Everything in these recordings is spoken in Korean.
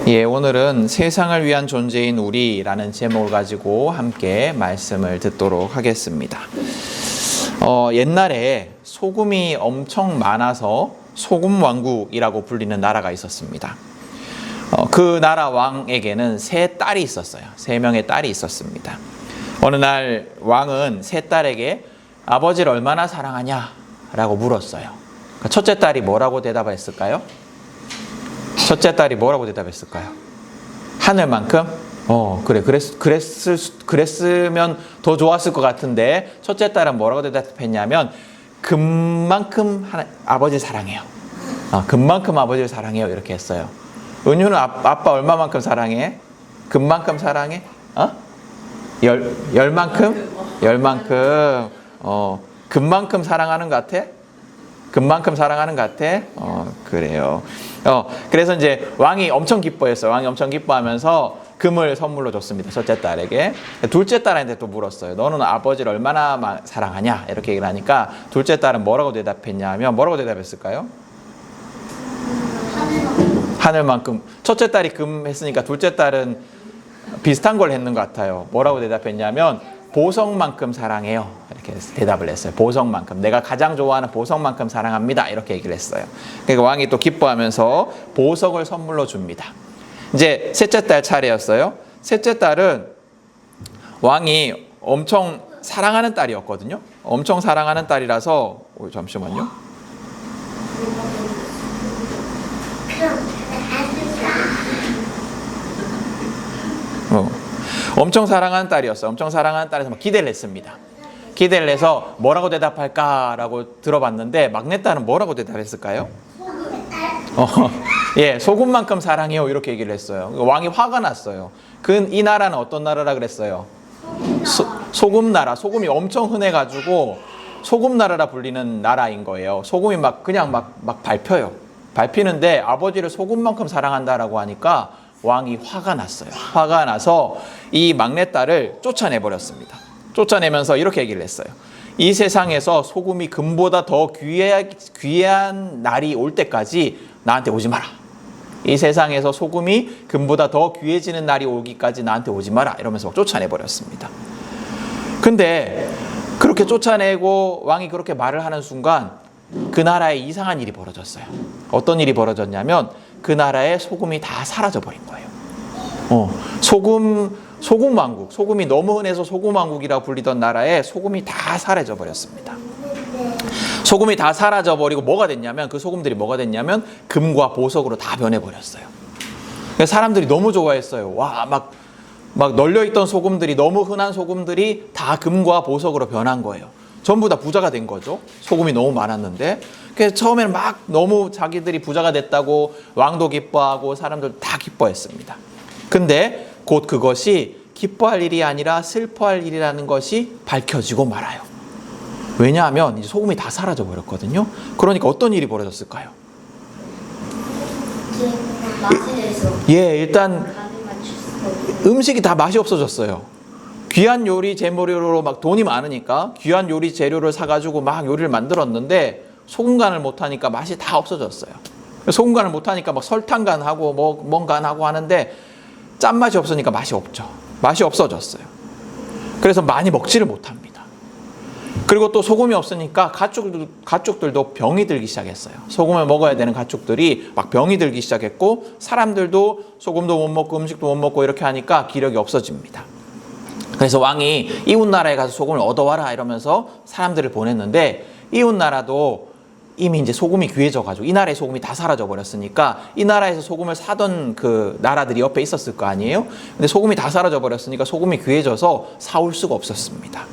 예, 오늘은 세상을 위한 존재인 우리라는 제목을 가지고 함께 말씀을 듣도록 하겠습니다. 옛날에 소금이 엄청 많아서 소금 왕국이라고 불리는 나라가 있었습니다. 그 나라 왕에게는 세 딸이 있었어요. 세 명의 딸이 있었습니다. 어느 날 왕은 세 딸에게 아버지를 얼마나 사랑하냐라고 물었어요. 첫째 딸이 뭐라고 대답했을까요? 첫째 딸이 뭐라고 대답했을까요? 하늘만큼? 그랬으면 더 좋았을 것 같은데, 첫째 딸은 뭐라고 대답했냐면, 금만큼 아버지 사랑해요. 금만큼 아버지를 사랑해요. 이렇게 했어요. 은유는 아빠 얼마만큼 사랑해? 금만큼 사랑해? 열만큼? 열만큼. 금만큼 사랑하는 것 같아? 금만큼 사랑하는 것 같아? 그래요. 그래서 이제 왕이 엄청 기뻐했어요. 왕이 엄청 기뻐하면서 금을 선물로 줬습니다. 첫째 딸에게. 둘째 딸한테 또 물었어요. 너는 아버지를 얼마나 사랑하냐? 이렇게 얘기를 하니까 둘째 딸은 뭐라고 대답했냐면, 뭐라고 대답했을까요? 하늘만큼. 첫째 딸이 금 했으니까 둘째 딸은 비슷한 걸 했는 것 같아요. 뭐라고 대답했냐면, 보석만큼 사랑해요. 이렇게 대답을 했어요. 보석만큼. 내가 가장 좋아하는 보석만큼 사랑합니다. 이렇게 얘기를 했어요. 그러니까 왕이 또 기뻐하면서 보석을 선물로 줍니다. 이제 셋째 딸 차례였어요. 셋째 딸은 왕이 엄청 사랑하는 딸이었거든요. 엄청 사랑하는 딸이라서, 잠시만요. 엄청 사랑하는 딸이었어요. 엄청 사랑하는 딸에서 기대를 했습니다. 기대를 해서 뭐라고 대답할까라고 들어봤는데, 막내딸은 뭐라고 대답했을까요? 소금만큼 사랑해요. 이렇게 얘기를 했어요. 왕이 화가 났어요. 이 나라는 어떤 나라라 그랬어요? 소금 나라. 소금이 엄청 흔해가지고 소금 나라라 불리는 나라인 거예요. 소금이 그냥 밟혀요. 밟히는데 아버지를 소금만큼 사랑한다라고 하니까 왕이 화가 났어요. 화가 나서 이 막내딸을 쫓아내버렸습니다. 쫓아내면서 이렇게 얘기를 했어요. 이 세상에서 소금이 금보다 더 귀한 날이 올 때까지 나한테 오지 마라. 이 세상에서 소금이 금보다 더 귀해지는 날이 오기까지 나한테 오지 마라. 이러면서 쫓아내버렸습니다. 근데 그렇게 쫓아내고 왕이 그렇게 말을 하는 순간 그 나라에 이상한 일이 벌어졌어요. 어떤 일이 벌어졌냐면, 그 나라에 소금이 다 사라져버린 거예요. 소금 왕국, 소금이 너무 흔해서 소금 왕국이라고 불리던 나라에 소금이 다 사라져버렸습니다. 소금이 다 사라져버리고 그 소금들이 뭐가 됐냐면 금과 보석으로 다 변해버렸어요. 사람들이 너무 좋아했어요. 막 널려있던 소금들이, 너무 흔한 소금들이 다 금과 보석으로 변한 거예요. 전부 다 부자가 된 거죠. 소금이 너무 많았는데. 그래서 처음에는 너무 자기들이 부자가 됐다고 왕도 기뻐하고 사람들 다 기뻐했습니다. 근데 곧 그것이 기뻐할 일이 아니라 슬퍼할 일이라는 것이 밝혀지고 말아요. 왜냐하면 이제 소금이 다 사라져 버렸거든요. 그러니까 어떤 일이 벌어졌을까요? 일단 음식이 다 맛이 없어졌어요. 귀한 요리 재료로 돈이 많으니까 귀한 요리 재료를 사가지고 요리를 만들었는데 소금 간을 못하니까 맛이 다 없어졌어요. 소금 간을 못하니까 설탕 간하고 뭔가 하고 하는데 짠맛이 없으니까 맛이 없죠. 맛이 없어졌어요. 그래서 많이 먹지를 못합니다. 그리고 또 소금이 없으니까 가축들도 병이 들기 시작했어요. 소금을 먹어야 되는 가축들이 병이 들기 시작했고, 사람들도 소금도 못 먹고 음식도 못 먹고 이렇게 하니까 기력이 없어집니다. 그래서 왕이 이웃나라에 가서 소금을 얻어와라 이러면서 사람들을 보냈는데, 이웃나라도 이미 이제 소금이 귀해져가지고 이 나라의 소금이 다 사라져버렸으니까 이 나라에서 소금을 사던 그 나라들이 옆에 있었을 거 아니에요? 근데 소금이 다 사라져버렸으니까 소금이 귀해져서 사올 수가 없었습니다.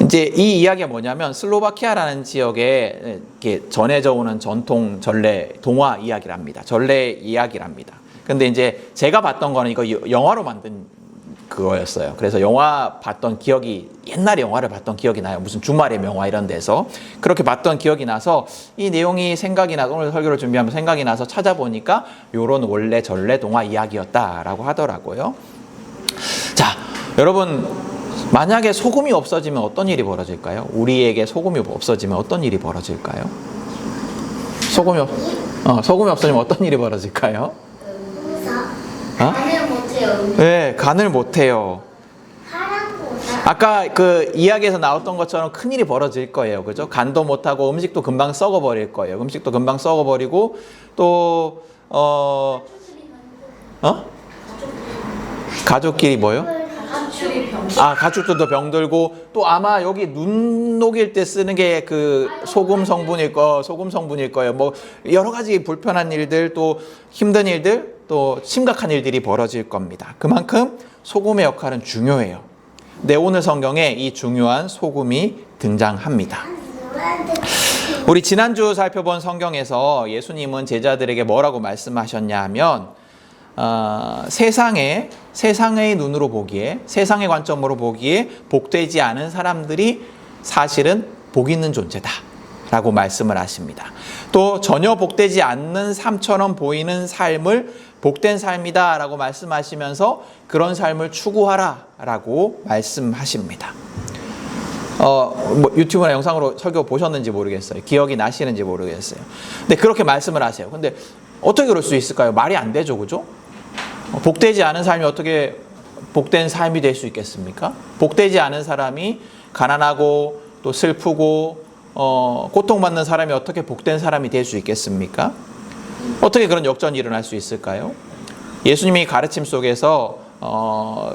이제 이 이야기가 뭐냐면, 슬로바키아라는 지역에 이렇게 전해져 오는 전통 전래 동화 이야기랍니다. 전래 이야기랍니다. 근데 이제 제가 봤던 거는 이거 영화로 만든 그거였어요. 그래서 옛날에 영화를 봤던 기억이 나요. 무슨 주말의 명화 이런 데서 그렇게 봤던 기억이 나서 이 내용이 생각이 나서 오늘 설교를 준비하면서 생각이 나서 찾아보니까 요런 원래 전래 동화 이야기였다라고 하더라고요. 자, 여러분, 만약에 소금이 없어지면 어떤 일이 벌어질까요? 우리에게 소금이 없어지면 어떤 일이 벌어질까요? 소금이 없어지면 어떤 일이 벌어질까요? 간을 못해요. 네, 간을 못해요. 아까 그 이야기에서 나왔던 것처럼 큰일이 벌어질 거예요. 그죠? 간도 못하고 음식도 금방 썩어버릴 거예요. 음식도 금방 썩어버리고 또 가족끼리 뭐요? 가축들도 병들고 또 아마 여기 눈 녹일 때 쓰는 게 그 소금 성분일 거예요. 뭐 여러 가지 불편한 일들 또 힘든 일들 또 심각한 일들이 벌어질 겁니다. 그만큼 소금의 역할은 중요해요. 네, 오늘 성경에 이 중요한 소금이 등장합니다. 우리 지난주 살펴본 성경에서 예수님은 제자들에게 뭐라고 말씀하셨냐 하면 세상의 눈으로 보기에 세상의 관점으로 보기에 복되지 않은 사람들이 사실은 복 있는 존재다 라고 말씀을 하십니다. 또 전혀 복되지 않는 삶처럼 보이는 삶을 복된 삶이다 라고 말씀하시면서 그런 삶을 추구하라 라고 말씀하십니다. 뭐 유튜브나 영상으로 설교 보셨는지 모르겠어요. 기억이 나시는지 모르겠어요. 근데 그렇게 말씀을 하세요. 근데 어떻게 그럴 수 있을까요? 말이 안 되죠, 그죠? 복되지 않은 삶이 어떻게 복된 삶이 될 수 있겠습니까? 복되지 않은 사람이 가난하고 또 슬프고 고통받는 사람이 어떻게 복된 사람이 될 수 있겠습니까? 어떻게 그런 역전이 일어날 수 있을까요? 예수님이 가르침 속에서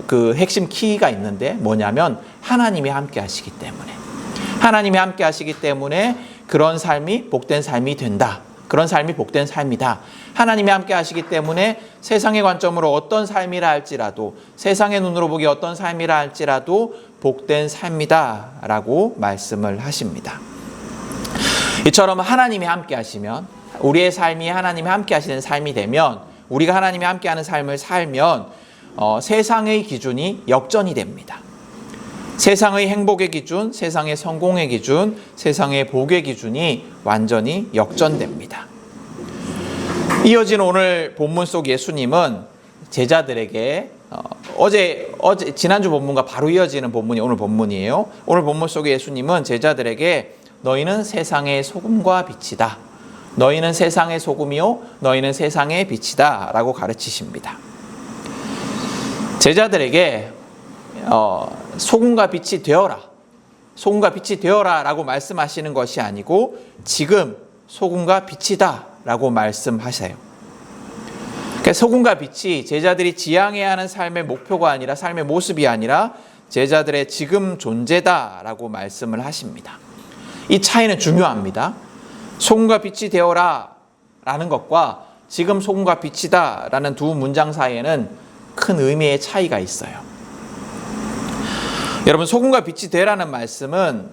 그 핵심 키가 있는데 뭐냐면 하나님이 함께 하시기 때문에 하나님이 함께 하시기 때문에 그런 삶이 복된 삶이 된다. 그런 삶이 복된 삶이다. 하나님이 함께 하시기 때문에 세상의 관점으로 어떤 삶이라 할지라도 세상의 눈으로 보기 어떤 삶이라 할지라도 복된 삶이다 라고 말씀을 하십니다. 이처럼 하나님이 함께 하시면 우리의 삶이 하나님이 함께 하시는 삶이 되면 우리가 하나님이 함께하는 삶을 살면 세상의 기준이 역전이 됩니다. 세상의 행복의 기준, 세상의 성공의 기준, 세상의 복의 기준이 완전히 역전됩니다. 이어지는 오늘 본문 속 예수님은 제자들에게 지난주 본문과 바로 이어지는 본문이 오늘 본문이에요. 오늘 본문 속의 예수님은 제자들에게 너희는 세상의 소금과 빛이다. 너희는 세상의 소금이요 너희는 세상의 빛이다 라고 가르치십니다. 제자들에게 소금과 빛이 되어라. 소금과 빛이 되어라 라고 말씀하시는 것이 아니고 지금 소금과 빛이다 라고 말씀하세요. 그러니까 소금과 빛이 제자들이 지향해야 하는 삶의 목표가 아니라 삶의 모습이 아니라 제자들의 지금 존재다 라고 말씀을 하십니다. 이 차이는 중요합니다. 소금과 빛이 되어라 라는 것과 지금 소금과 빛이다 라는 두 문장 사이에는 큰 의미의 차이가 있어요. 여러분 소금과 빛이 되라는 말씀은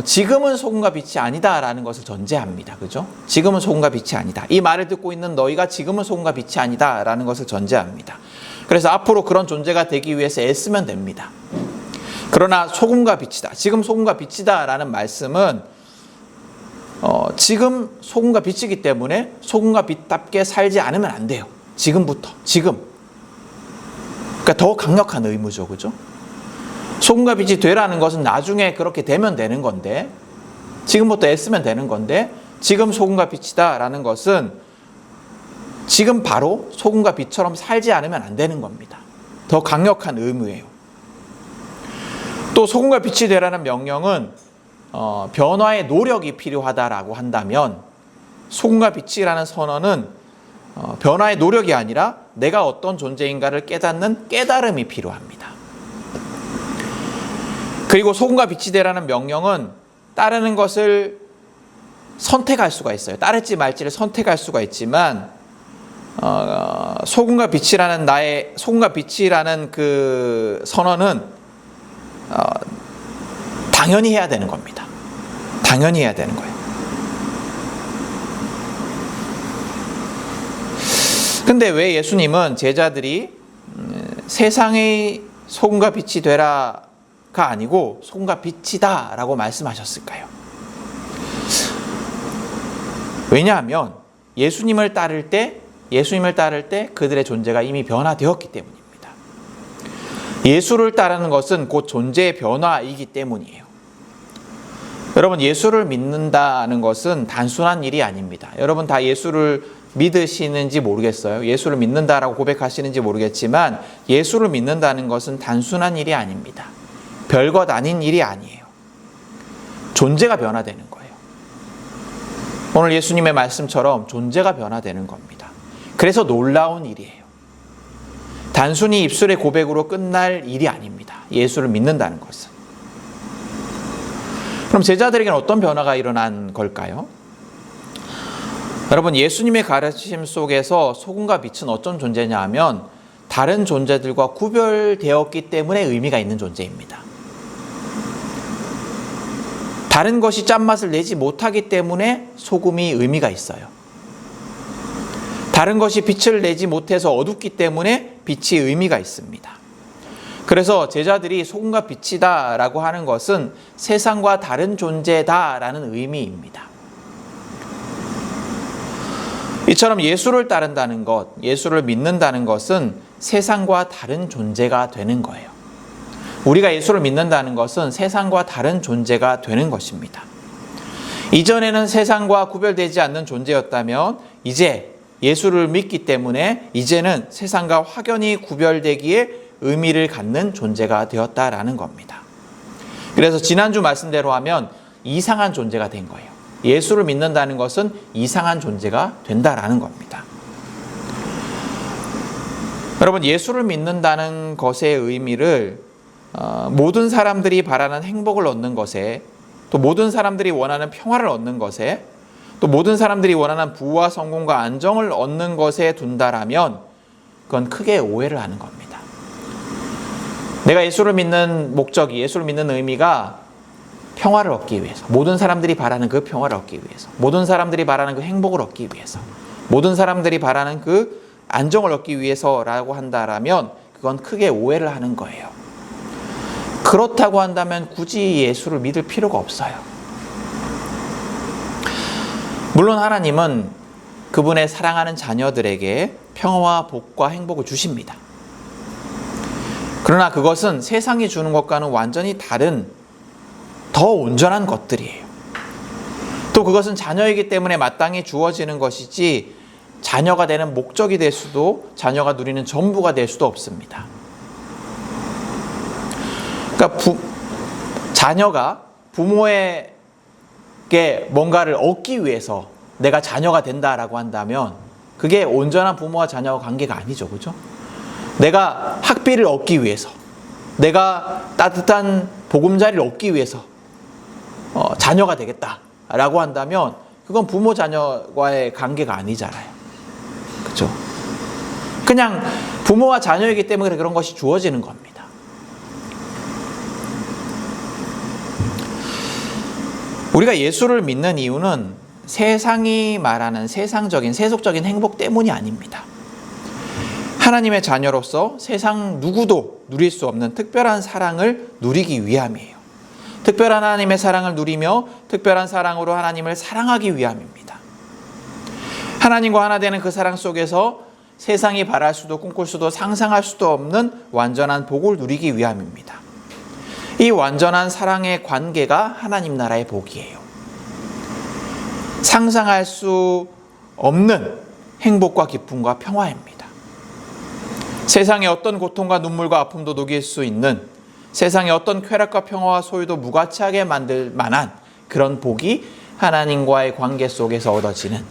지금은 소금과 빛이 아니다 라는 것을 전제합니다. 그죠? 지금은 소금과 빛이 아니다. 이 말을 듣고 있는 너희가 지금은 소금과 빛이 아니다 라는 것을 전제합니다. 그래서 앞으로 그런 존재가 되기 위해서 애쓰면 됩니다. 그러나 소금과 빛이다. 지금 소금과 빛이다 라는 말씀은 지금 소금과 빛이기 때문에 소금과 빛답게 살지 않으면 안 돼요. 지금부터. 지금. 그러니까 더 강력한 의무죠. 그죠? 소금과 빛이 되라는 것은 나중에 그렇게 되면 되는 건데 지금부터 애쓰면 되는 건데 지금 소금과 빛이다 라는 것은 지금 바로 소금과 빛처럼 살지 않으면 안 되는 겁니다. 더 강력한 의무예요. 또 소금과 빛이 되라는 명령은 변화의 노력이 필요하다라고 한다면 소금과 빛이라는 선언은 변화의 노력이 아니라 내가 어떤 존재인가를 깨닫는 깨달음이 필요합니다. 그리고 소금과 빛이 되라는 명령은 따르는 것을 선택할 수가 있어요. 따를지 말지를 선택할 수가 있지만 소금과 빛이라는 그 선언은 당연히 해야 되는 겁니다. 당연히 해야 되는 거예요. 근데 왜 예수님은 제자들이 세상의 소금과 빛이 되라가 아니고 소금과 빛이다 라고 말씀하셨을까요? 왜냐하면 예수님을 따를 때 그들의 존재가 이미 변화되었기 때문입니다. 예수를 따르는 것은 곧 존재의 변화이기 때문이에요. 여러분, 예수를 믿는다는 것은 단순한 일이 아닙니다. 여러분 다 예수를 믿으시는지 모르겠어요. 예수를 믿는다라고 고백하시는지 모르겠지만 예수를 믿는다는 것은 단순한 일이 아닙니다. 별것 아닌 일이 아니에요. 존재가 변화되는 거예요. 오늘 예수님의 말씀처럼 존재가 변화되는 겁니다. 그래서 놀라운 일이에요. 단순히 입술의 고백으로 끝날 일이 아닙니다. 예수를 믿는다는 것은. 그럼 제자들에게는 어떤 변화가 일어난 걸까요? 여러분, 예수님의 가르침 속에서 소금과 빛은 어떤 존재냐 하면 다른 존재들과 구별되었기 때문에 의미가 있는 존재입니다. 다른 것이 짠맛을 내지 못하기 때문에 소금이 의미가 있어요. 다른 것이 빛을 내지 못해서 어둡기 때문에 빛이 의미가 있습니다. 그래서 제자들이 소금과 빛이다 라고 하는 것은 세상과 다른 존재다 라는 의미입니다. 이처럼 예수를 따른다는 것, 예수를 믿는다는 것은 세상과 다른 존재가 되는 거예요. 우리가 예수를 믿는다는 것은 세상과 다른 존재가 되는 것입니다. 이전에는 세상과 구별되지 않는 존재였다면 이제 예수를 믿기 때문에 이제는 세상과 확연히 구별되기에 의미를 갖는 존재가 되었다라는 겁니다. 그래서 지난주 말씀대로 하면 이상한 존재가 된 거예요. 예수를 믿는다는 것은 이상한 존재가 된다라는 겁니다. 여러분, 예수를 믿는다는 것의 의미를 모든 사람들이 바라는 행복을 얻는 것에, 또 모든 사람들이 원하는 평화를 얻는 것에, 또 모든 사람들이 원하는 부와 성공과 안정을 얻는 것에 둔다라면 그건 크게 오해를 하는 겁니다. 내가 예수를 믿는 목적이, 예수를 믿는 의미가 평화를 얻기 위해서, 모든 사람들이 바라는 그 평화를 얻기 위해서, 모든 사람들이 바라는 그 행복을 얻기 위해서, 모든 사람들이 바라는 그 안정을 얻기 위해서라고 한다라면 그건 크게 오해를 하는 거예요. 그렇다고 한다면 굳이 예수를 믿을 필요가 없어요. 물론 하나님은 그분의 사랑하는 자녀들에게 평화와 복과 행복을 주십니다. 그러나 그것은 세상이 주는 것과는 완전히 다른 더 온전한 것들이에요. 또 그것은 자녀이기 때문에 마땅히 주어지는 것이지 자녀가 되는 목적이 될 수도, 자녀가 누리는 전부가 될 수도 없습니다. 그러니까 자녀가 부모에게 뭔가를 얻기 위해서 내가 자녀가 된다라고 한다면 그게 온전한 부모와 자녀와 관계가 아니죠. 그죠? 내가 학비를 얻기 위해서, 내가 따뜻한 보금자리를 얻기 위해서 자녀가 되겠다라고 한다면 그건 부모 자녀와의 관계가 아니잖아요. 그렇죠? 그냥 부모와 자녀이기 때문에 그런 것이 주어지는 겁니다. 우리가 예수를 믿는 이유는 세상이 말하는 세상적인, 세속적인 행복 때문이 아닙니다. 하나님의 자녀로서 세상 누구도 누릴 수 없는 특별한 사랑을 누리기 위함이에요. 특별한 하나님의 사랑을 누리며 특별한 사랑으로 하나님을 사랑하기 위함입니다. 하나님과 하나 되는 그 사랑 속에서 세상이 바랄 수도 꿈꿀 수도 상상할 수도 없는 완전한 복을 누리기 위함입니다. 이 완전한 사랑의 관계가 하나님 나라의 복이에요. 상상할 수 없는 행복과 기쁨과 평화입니다. 세상의 어떤 고통과 눈물과 아픔도 녹일 수 있는, 세상의 어떤 쾌락과 평화와 소유도 무가치하게 만들 만한 그런 복이 하나님과의 관계 속에서 얻어지는,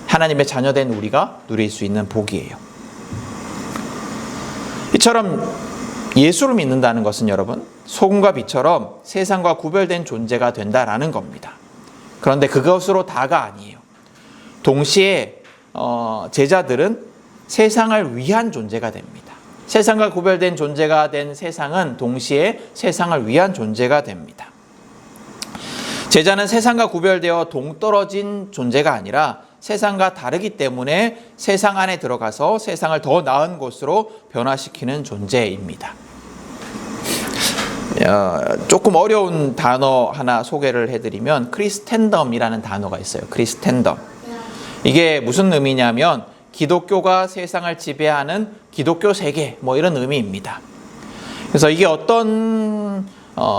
하나님의 자녀된 우리가 누릴 수 있는 복이에요. 이처럼 예수를 믿는다는 것은 여러분, 소금과 빛처럼 세상과 구별된 존재가 된다라는 겁니다. 그런데 그것으로 다가 아니에요. 동시에 제자들은 세상을 위한 존재가 됩니다. 세상과 구별된 존재가 된 세상은 동시에 세상을 위한 존재가 됩니다. 제자는 세상과 구별되어 동떨어진 존재가 아니라 세상과 다르기 때문에 세상 안에 들어가서 세상을 더 나은 곳으로 변화시키는 존재입니다. 조금 어려운 단어 하나 소개를 해드리면 크리스텐덤이라는 단어가 있어요. 크리스텐덤. 이게 무슨 의미냐면 기독교가 세상을 지배하는 기독교 세계, 이런 의미입니다. 그래서 이게 어떤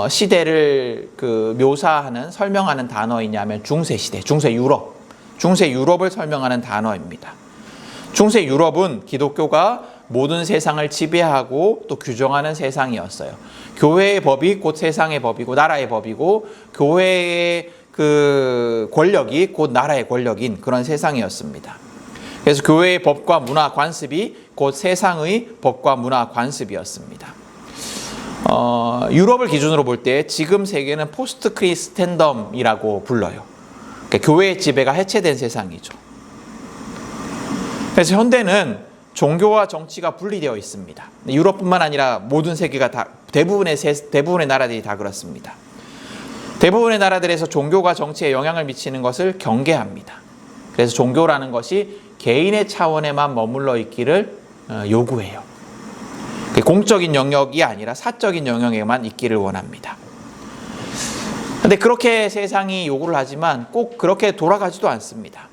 시대를 묘사하는 설명하는 단어이냐면 중세 시대, 중세 유럽을 설명하는 단어입니다. 중세 유럽은 기독교가 모든 세상을 지배하고 또 규정하는 세상이었어요. 교회의 법이 곧 세상의 법이고 나라의 법이고 교회의 권력이 곧 나라의 권력인 그런 세상이었습니다. 그래서 교회의 법과 문화 관습이 곧 세상의 법과 문화 관습이었습니다. 유럽을 기준으로 볼 때 지금 세계는 포스트 크리스텐덤이라고 불러요. 그러니까 교회의 지배가 해체된 세상이죠. 그래서 현대는 종교와 정치가 분리되어 있습니다. 유럽뿐만 아니라 모든 세계가 대부분의 나라들이 다 그렇습니다. 대부분의 나라들에서 종교가 정치에 영향을 미치는 것을 경계합니다. 그래서 종교라는 것이 개인의 차원에만 머물러 있기를 요구해요. 공적인 영역이 아니라 사적인 영역에만 있기를 원합니다. 그런데 그렇게 세상이 요구를 하지만 꼭 그렇게 돌아가지도 않습니다.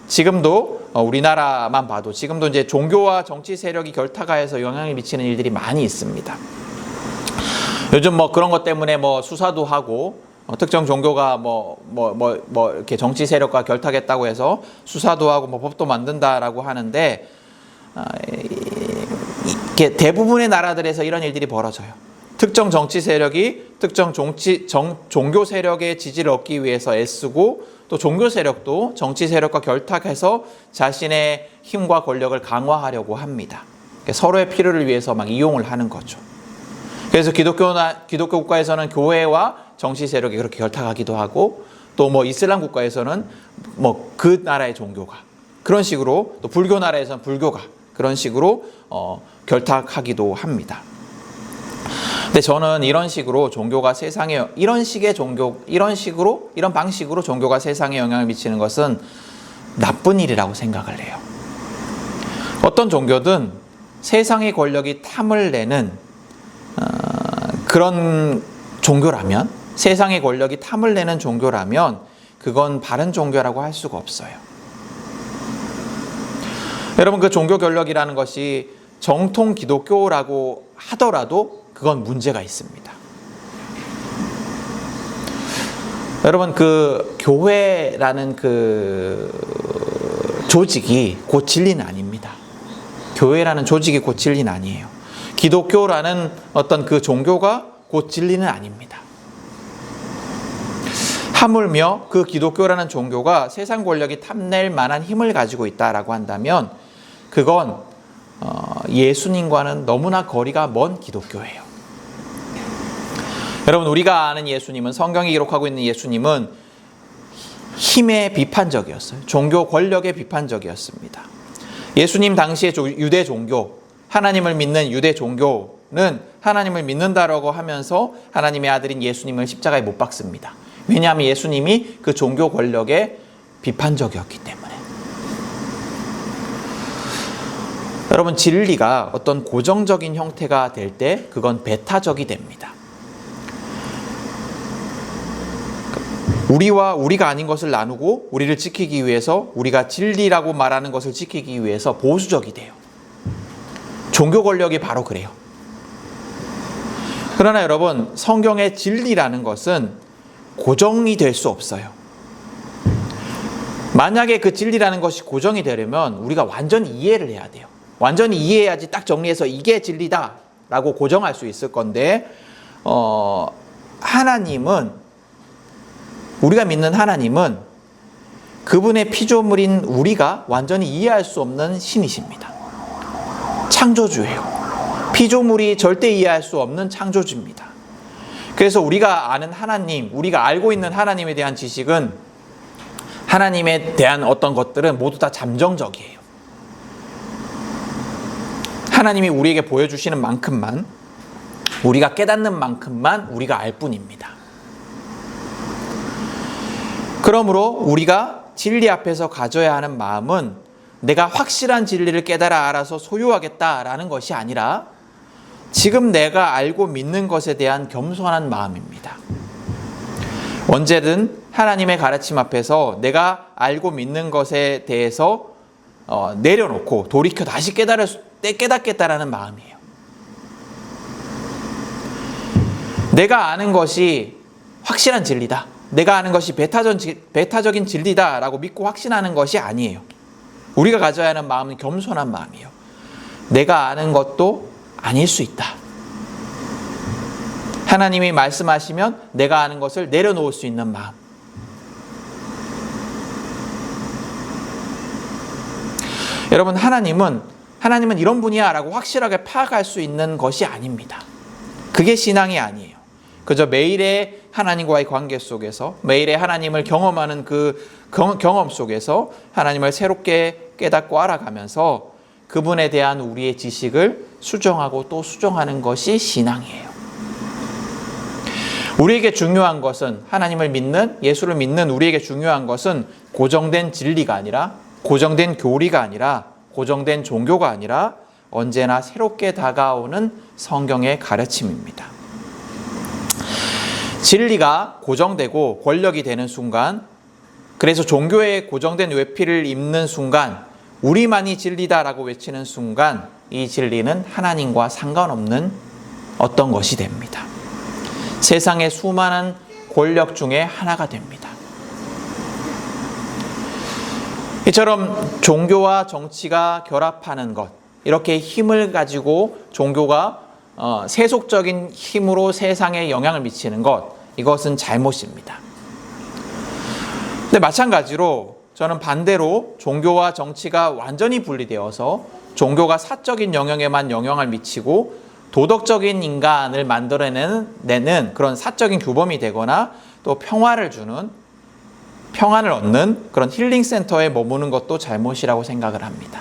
지금도 우리나라만 봐도 지금도 이제 종교와 정치 세력이 결탁하여서 영향을 미치는 일들이 많이 있습니다. 요즘 그런 것 때문에 수사도 하고 특정 종교가 이렇게 정치 세력과 결탁했다고 해서 수사도 하고 법도 만든다라고 하는데 대부분의 나라들에서 이런 일들이 벌어져요. 특정 정치 세력이 특정 종교 세력의 지지를 얻기 위해서 애쓰고 또 종교 세력도 정치 세력과 결탁해서 자신의 힘과 권력을 강화하려고 합니다. 서로의 필요를 위해서 막 이용을 하는 거죠. 그래서 기독교 국가에서는 교회와 정치 세력이 그렇게 결탁하기도 하고 또 이슬람 국가에서는 그 나라의 종교가 그런 식으로 또 불교 나라에서는 불교가 그런 식으로 결탁하기도 합니다. 근데 저는 이런 식으로 종교가 세상에 이런 방식으로 종교가 세상에 영향을 미치는 것은 나쁜 일이라고 생각을 해요. 어떤 종교든 세상의 권력이 탐을 내는 그런 종교라면 세상의 권력이 탐을 내는 종교라면 그건 바른 종교라고 할 수가 없어요. 여러분 그 종교 권력이라는 것이 정통 기독교라고 하더라도 그건 문제가 있습니다. 여러분 교회라는 조직이 곧 진리는 아닙니다. 교회라는 조직이 곧 진리는 아니에요. 기독교라는 어떤 종교가 곧 진리는 아닙니다. 하물며 그 기독교라는 종교가 세상 권력이 탐낼 만한 힘을 가지고 있다라고 한다면 그건 예수님과는 너무나 거리가 먼 기독교예요. 여러분 우리가 아는 예수님은 성경이 기록하고 있는 예수님은 힘에 비판적이었어요. 종교 권력에 비판적이었습니다. 예수님 당시의 유대 종교, 하나님을 믿는 유대 종교는 하나님을 믿는다라고 하면서 하나님의 아들인 예수님을 십자가에 못 박습니다. 왜냐하면 예수님이 그 종교 권력에 비판적이었기 때문에. 여러분 진리가 어떤 고정적인 형태가 될 때 그건 배타적이 됩니다. 우리가 아닌 것을 나누고 우리를 지키기 위해서 우리가 진리라고 말하는 것을 지키기 위해서 보수적이 돼요. 종교 권력이 바로 그래요. 그러나 여러분 성경의 진리라는 것은 고정이 될 수 없어요. 만약에 그 진리라는 것이 고정이 되려면 우리가 완전히 이해를 해야 돼요. 완전히 이해해야지 딱 정리해서 이게 진리다 라고 고정할 수 있을 건데 우리가 믿는 하나님은 그분의 피조물인 우리가 완전히 이해할 수 없는 신이십니다. 창조주예요. 피조물이 절대 이해할 수 없는 창조주입니다. 그래서 우리가 아는 하나님, 우리가 알고 있는 하나님에 대한 지식은 하나님에 대한 어떤 것들은 모두 다 잠정적이에요. 하나님이 우리에게 보여주시는 만큼만 우리가 깨닫는 만큼만 우리가 알 뿐입니다. 그러므로 우리가 진리 앞에서 가져야 하는 마음은 내가 확실한 진리를 깨달아 알아서 소유하겠다라는 것이 아니라 지금 내가 알고 믿는 것에 대한 겸손한 마음입니다. 언제든 하나님의 가르침 앞에서 내가 알고 믿는 것에 대해서 내려놓고 돌이켜 다시 깨닫겠다라는 마음이에요. 내가 아는 것이 확실한 진리다. 내가 아는 것이 배타적인 진리다라고 믿고 확신하는 것이 아니에요. 우리가 가져야 하는 마음은 겸손한 마음이에요. 내가 아는 것도 아닐 수 있다. 하나님이 말씀하시면 내가 아는 것을 내려놓을 수 있는 마음. 여러분, 하나님은 이런 분이야 라고 확실하게 파악할 수 있는 것이 아닙니다. 그게 신앙이 아니에요. 그저 매일의 하나님과의 관계 속에서, 매일의 하나님을 경험하는 그 경험 속에서 하나님을 새롭게 깨닫고 알아가면서 그분에 대한 우리의 지식을 수정하고 또 수정하는 것이 신앙이에요. 우리에게 중요한 것은, 하나님을 믿는, 예수를 믿는 우리에게 중요한 것은 고정된 진리가 아니라, 고정된 교리가 아니라, 고정된 종교가 아니라 언제나 새롭게 다가오는 성경의 가르침입니다. 진리가 고정되고 권력이 되는 순간, 그래서 종교의 고정된 외피를 입는 순간, 우리만이 진리다라고 외치는 순간 이 진리는 하나님과 상관없는 어떤 것이 됩니다. 세상의 수많은 권력 중에 하나가 됩니다. 이처럼 종교와 정치가 결합하는 것, 이렇게 힘을 가지고 종교가 세속적인 힘으로 세상에 영향을 미치는 것, 이것은 잘못입니다. 근데 마찬가지로 저는 반대로 종교와 정치가 완전히 분리되어서 종교가 사적인 영역에만 영향을 미치고 도덕적인 인간을 만들어내는 그런 사적인 규범이 되거나 또 평화를 얻는 그런 힐링 센터에 머무는 것도 잘못이라고 생각을 합니다.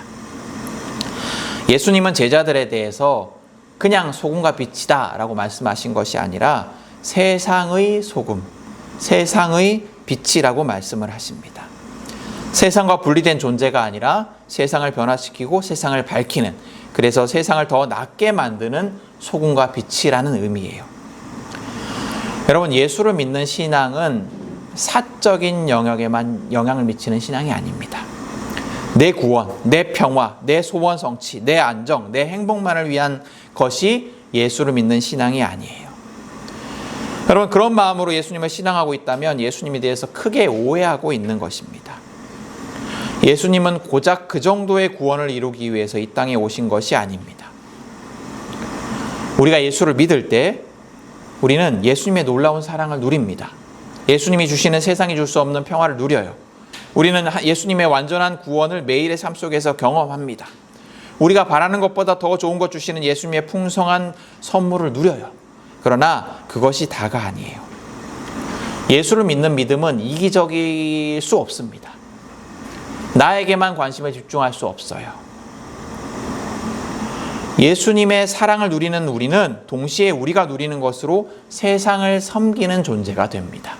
예수님은 제자들에 대해서 그냥 소금과 빛이다 라고 말씀하신 것이 아니라 세상의 소금, 세상의 빛이라고 말씀을 하십니다. 세상과 분리된 존재가 아니라 세상을 변화시키고 세상을 밝히는, 그래서 세상을 더 낫게 만드는 소금과 빛이라는 의미예요. 여러분, 예수를 믿는 신앙은 사적인 영역에만 영향을 미치는 신앙이 아닙니다. 내 구원, 내 평화, 내 소원 성취, 내 안정, 내 행복만을 위한 것이 예수를 믿는 신앙이 아니에요. 여러분, 그런 마음으로 예수님을 신앙하고 있다면 예수님에 대해서 크게 오해하고 있는 것입니다. 예수님은 고작 그 정도의 구원을 이루기 위해서 이 땅에 오신 것이 아닙니다. 우리가 예수를 믿을 때 우리는 예수님의 놀라운 사랑을 누립니다. 예수님이 주시는 세상이 줄 수 없는 평화를 누려요. 우리는 예수님의 완전한 구원을 매일의 삶 속에서 경험합니다. 우리가 바라는 것보다 더 좋은 것 주시는 예수님의 풍성한 선물을 누려요. 그러나 그것이 다가 아니에요. 예수를 믿는 믿음은 이기적일 수 없습니다. 나에게만 관심을 집중할 수 없어요. 예수님의 사랑을 누리는 우리는 동시에 우리가 누리는 것으로 세상을 섬기는 존재가 됩니다.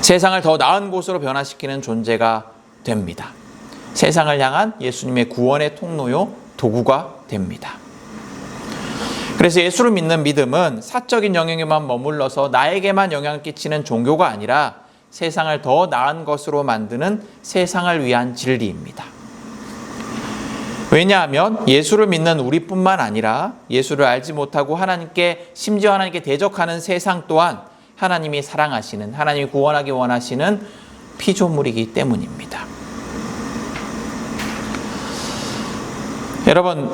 세상을 더 나은 곳으로 변화시키는 존재가 됩니다. 세상을 향한 예수님의 구원의 통로요, 도구가 됩니다. 그래서 예수를 믿는 믿음은 사적인 영역에만 머물러서 나에게만 영향을 끼치는 종교가 아니라 세상을 더 나은 것으로 만드는 세상을 위한 진리입니다. 왜냐하면 예수를 믿는 우리뿐만 아니라 예수를 알지 못하고 심지어 하나님께 대적하는 세상 또한 하나님이 사랑하시는, 하나님이 구원하기 원하시는 피조물이기 때문입니다. 여러분,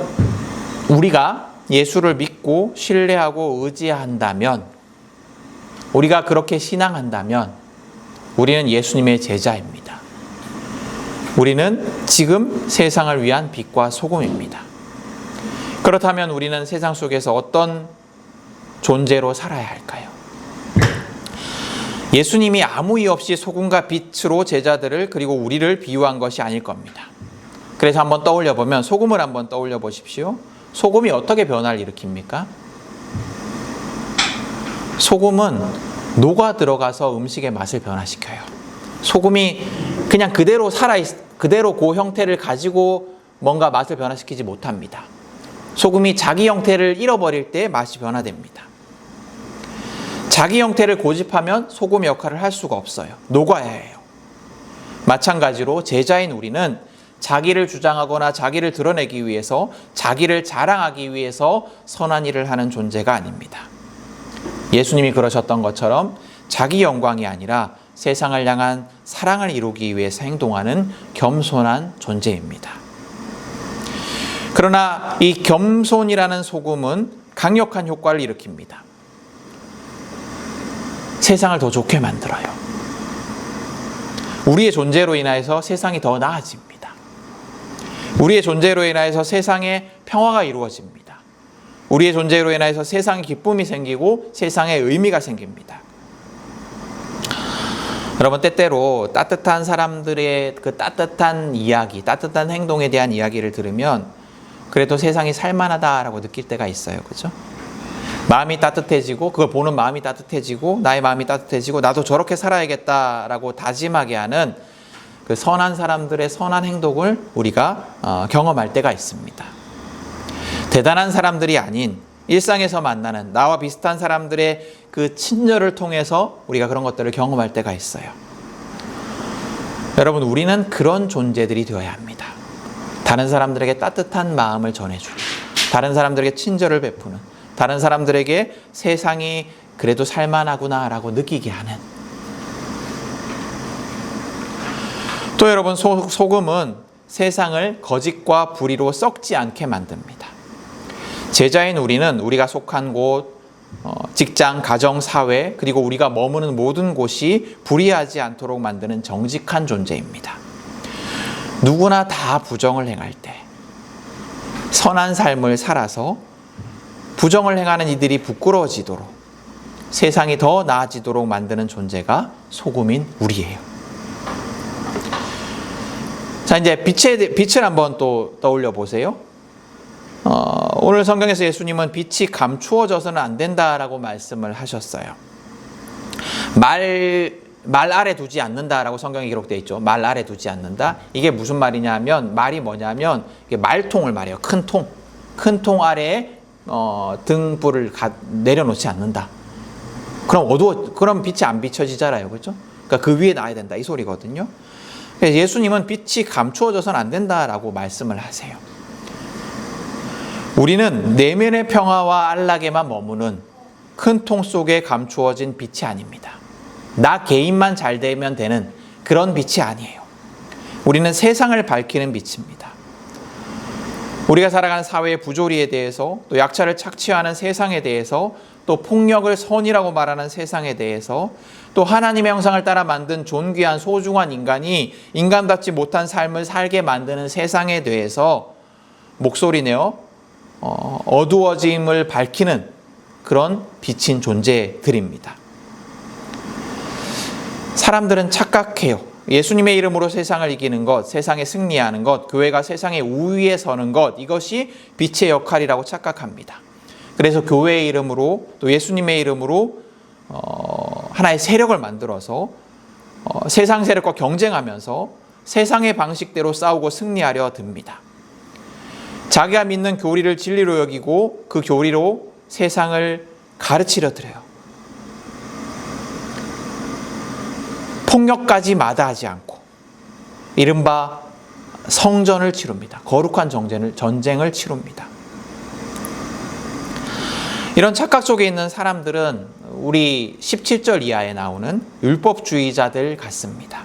우리가 예수를 믿고 신뢰하고 의지한다면, 우리가 그렇게 신앙한다면 우리는 예수님의 제자입니다. 우리는 지금 세상을 위한 빛과 소금입니다. 그렇다면 우리는 세상 속에서 어떤 존재로 살아야 할까요? 예수님이 아무 이유 없이 소금과 빛으로 제자들을 그리고 우리를 비유한 것이 아닐 겁니다. 그래서 한번 떠올려 보면, 소금을 한번 떠올려 보십시오. 소금이 어떻게 변화를 일으킵니까? 소금은 녹아 들어가서 음식의 맛을 변화시켜요. 소금이 그냥 그대로 그대로 그 형태를 가지고 뭔가 맛을 변화시키지 못합니다. 소금이 자기 형태를 잃어버릴 때 맛이 변화됩니다. 자기 형태를 고집하면 소금의 역할을 할 수가 없어요. 녹아야 해요. 마찬가지로 제자인 우리는 자기를 주장하거나 자기를 드러내기 위해서, 자기를 자랑하기 위해서 선한 일을 하는 존재가 아닙니다. 예수님이 그러셨던 것처럼 자기 영광이 아니라 세상을 향한 사랑을 이루기 위해서 행동하는 겸손한 존재입니다. 그러나 이 겸손이라는 소금은 강력한 효과를 일으킵니다. 세상을 더 좋게 만들어요. 우리의 존재로 인하여서 세상이 더 나아집니다. 우리의 존재로 인하여서 세상에 평화가 이루어집니다. 우리의 존재로 인하여서 세상에 기쁨이 생기고 세상에 의미가 생깁니다. 여러분, 때때로 따뜻한 사람들의 그 따뜻한 이야기, 따뜻한 행동에 대한 이야기를 들으면 그래도 세상이 살만하다라고 느낄 때가 있어요. 그죠? 마음이 따뜻해지고, 그걸 보는 마음이 따뜻해지고, 나의 마음이 따뜻해지고, 나도 저렇게 살아야겠다라고 다짐하게 하는 그 선한 사람들의 선한 행동을 우리가 경험할 때가 있습니다. 대단한 사람들이 아닌 일상에서 만나는 나와 비슷한 사람들의 그 친절을 통해서 우리가 그런 것들을 경험할 때가 있어요. 여러분, 우리는 그런 존재들이 되어야 합니다. 다른 사람들에게 따뜻한 마음을 전해주고, 다른 사람들에게 친절을 베푸는, 다른 사람들에게 세상이 그래도 살만하구나라고 느끼게 하는. 또 여러분, 소금은 세상을 거짓과 불의로 썩지 않게 만듭니다. 제자인 우리는 우리가 속한 곳, 직장, 가정, 사회, 그리고 우리가 머무는 모든 곳이 불의하지 않도록 만드는 정직한 존재입니다. 누구나 다 부정을 행할 때 선한 삶을 살아서 부정을 행하는 이들이 부끄러워지도록, 세상이 더 나아지도록 만드는 존재가 소금인 우리예요. 자, 이제 빛을 한번 또 떠올려 보세요. 오늘 성경에서 예수님은 빛이 감추어져서는 안 된다라고 말씀을 하셨어요. 말 아래 두지 않는다라고 성경에 기록되어 있죠. 말 아래 두지 않는다. 이게 무슨 말이냐면, 말이 뭐냐면 이게 말통을 말해요. 큰 통. 큰 통 아래에 등불을 내려놓지 않는다. 그럼 빛이 안 비춰지잖아요. 그렇죠? 그러니까 그 위에 놔야 된다. 이 소리거든요. 그래서 예수님은 빛이 감추어져서는 안 된다라고 말씀을 하세요. 우리는 내면의 평화와 안락에만 머무는 큰 통 속에 감추어진 빛이 아닙니다. 나 개인만 잘 되면 되는 그런 빛이 아니에요. 우리는 세상을 밝히는 빛입니다. 우리가 살아가는 사회의 부조리에 대해서, 또 약자를 착취하는 세상에 대해서, 또 폭력을 선이라고 말하는 세상에 대해서, 또 하나님의 형상을 따라 만든 존귀한 소중한 인간이 인간답지 못한 삶을 살게 만드는 세상에 대해서 목소리내어 어두워짐을 밝히는 그런 빛인 존재들입니다. 사람들은 착각해요. 예수님의 이름으로 세상을 이기는 것, 세상에 승리하는 것, 교회가 세상의 우위에 서는 것, 이것이 빛의 역할이라고 착각합니다. 그래서 교회의 이름으로, 또 예수님의 이름으로 하나의 세력을 만들어서 세상 세력과 경쟁하면서 세상의 방식대로 싸우고 승리하려 듭니다. 자기가 믿는 교리를 진리로 여기고 그 교리로 세상을 가르치려 들어요. 폭력까지 마다하지 않고 이른바 성전을 치릅니다. 거룩한 전쟁을 치릅니다. 이런 착각 속에 있는 사람들은 우리 17절 이하에 나오는 율법주의자들 같습니다.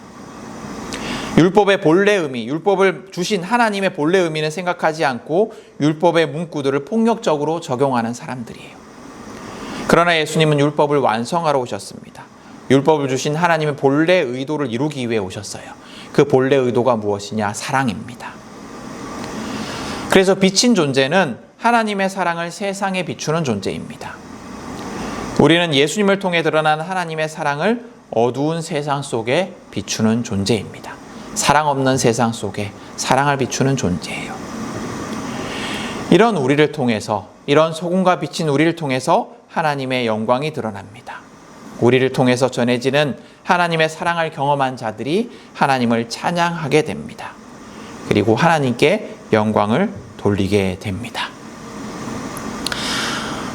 율법의 본래 의미, 율법을 주신 하나님의 본래 의미는 생각하지 않고 율법의 문구들을 폭력적으로 적용하는 사람들이에요. 그러나 예수님은 율법을 완성하러 오셨습니다. 율법을 주신 하나님의 본래 의도를 이루기 위해 오셨어요. 그 본래 의도가 무엇이냐? 사랑입니다. 그래서 빛인 존재는 하나님의 사랑을 세상에 비추는 존재입니다. 우리는 예수님을 통해 드러난 하나님의 사랑을 어두운 세상 속에 비추는 존재입니다. 사랑 없는 세상 속에 사랑을 비추는 존재예요. 이런 우리를 통해서, 이런 소금과 빛인 우리를 통해서 하나님의 영광이 드러납니다. 우리를 통해서 전해지는 하나님의 사랑을 경험한 자들이 하나님을 찬양하게 됩니다. 그리고 하나님께 영광을 돌리게 됩니다.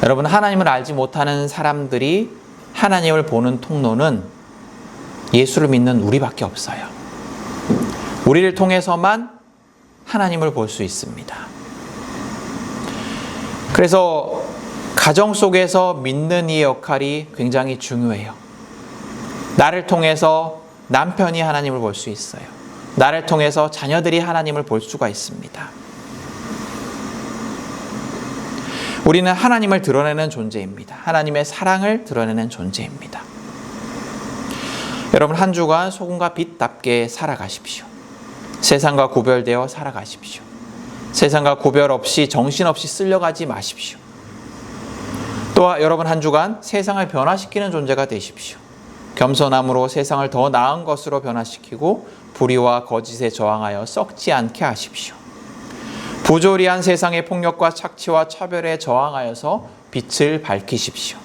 여러분, 하나님을 알지 못하는 사람들이 하나님을 보는 통로는 예수를 믿는 우리밖에 없어요. 우리를 통해서만 하나님을 볼 수 있습니다. 그래서 가정 속에서 믿는 이의 역할이 굉장히 중요해요. 나를 통해서 남편이 하나님을 볼 수 있어요. 나를 통해서 자녀들이 하나님을 볼 수가 있습니다. 우리는 하나님을 드러내는 존재입니다. 하나님의 사랑을 드러내는 존재입니다. 여러분, 한 주간 소금과 빛답게 살아가십시오. 세상과 구별되어 살아가십시오. 세상과 구별 없이 정신없이 쓸려가지 마십시오. 또한 여러분, 한 주간 세상을 변화시키는 존재가 되십시오. 겸손함으로 세상을 더 나은 것으로 변화시키고 불의와 거짓에 저항하여 썩지 않게 하십시오. 부조리한 세상의 폭력과 착취와 차별에 저항하여서 빛을 밝히십시오.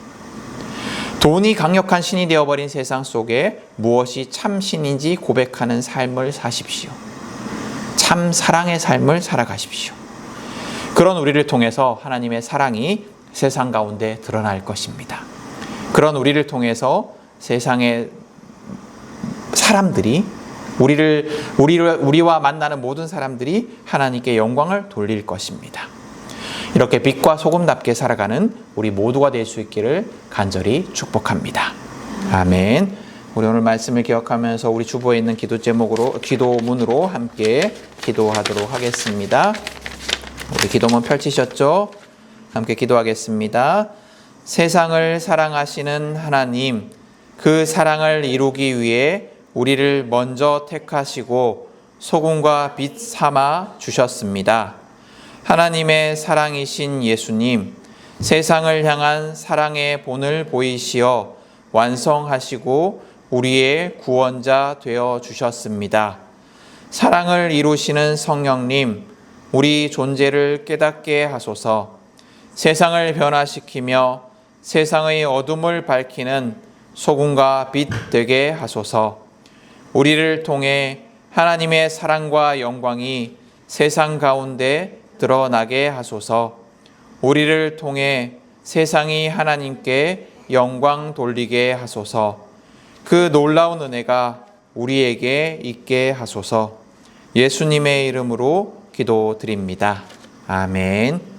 돈이 강력한 신이 되어버린 세상 속에 무엇이 참 신인지 고백하는 삶을 사십시오. 참 사랑의 삶을 살아가십시오. 그런 우리를 통해서 하나님의 사랑이 세상 가운데 드러날 것입니다. 그런 우리를 통해서 세상의 사람들이 우리와 만나는 모든 사람들이 하나님께 영광을 돌릴 것입니다. 이렇게 빛과 소금답게 살아가는 우리 모두가 될 수 있기를 간절히 축복합니다. 아멘. 우리 오늘 말씀을 기억하면서 우리 주보에 있는 기도문으로 함께 기도하도록 하겠습니다. 우리 기도문 펼치셨죠? 함께 기도하겠습니다. 세상을 사랑하시는 하나님, 그 사랑을 이루기 위해 우리를 먼저 택하시고 소금과 빛 삼아 주셨습니다. 하나님의 사랑이신 예수님, 세상을 향한 사랑의 본을 보이시어 완성하시고 우리의 구원자 되어 주셨습니다. 사랑을 이루시는 성령님, 우리 존재를 깨닫게 하소서. 세상을 변화시키며 세상의 어둠을 밝히는 소금과 빛 되게 하소서. 우리를 통해 하나님의 사랑과 영광이 세상 가운데 드러나게 하소서. 우리를 통해 세상이 하나님께 영광 돌리게 하소서. 그 놀라운 은혜가 우리에게 있게 하소서. 예수님의 이름으로 기도드립니다. 아멘.